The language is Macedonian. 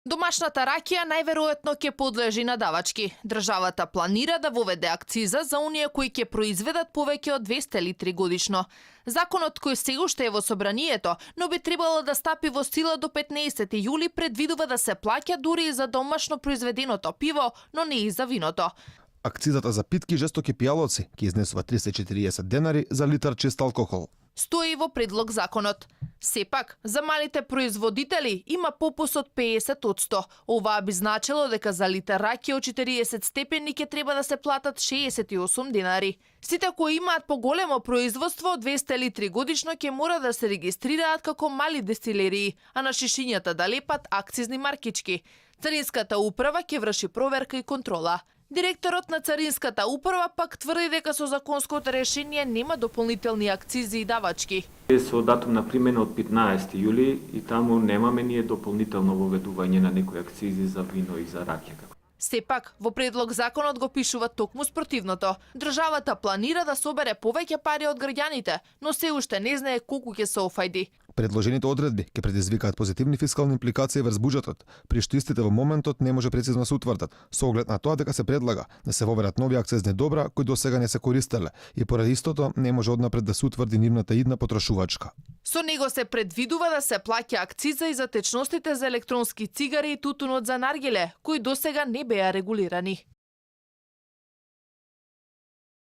Домашната ракија најверојатно ќе подлежи на давачки. Државата планира да воведе акциза за оние кои ќе произведат повеќе од 200 литри годишно. Законот кој се уште е во собранието, но би требало да стапи во сила до 15 јули, предвидува да се плаќа дури и за домашно произведеното пиво, но не и за виното. Акцизата за питки жестоки пијалоци ќе изнесува 340 денари за литар чист алкохол. Стои во предлог законот. Сепак, за малите производители има попуст од 50%. Оваа би значило дека за литар ракија од 40 степени ќе треба да се платат 68 денари. Сите кои имаат поголемо производство од 200 литри годишно ќе мора да се регистрираат како мали дестилерии, а на шишињата да лепат акцизни маркички. Царинската управа ќе врши проверка и контрола. Директорот на Царинската управа пак тврди дека со законското решение нема дополнителни акцизи и давачки. Со датум на примена од 15 јули и таму немаме ние дополнително воведување на некои акцизи за вино и за ракија. Сепак, во предлог законот го пишува токму спротивното. Државата планира да собере повеќе пари од граѓаните, но се уште не знае колку ќе се офајди. Предложените одредби ќе предизвикаат позитивни фискални импликации врз буџетот, при што истите во моментот не може прецизно да се утврдат, со оглед на тоа дека се предлага да се воведат нови акцизни добра кои досега не се користеле и поради истото не може однапред да се утврди нивната идна потрошувачка. Со него се предвидува да се плаќа акциза и за течностите за електронски цигари и тутунот за наргиле, кои досега не беа регулирани.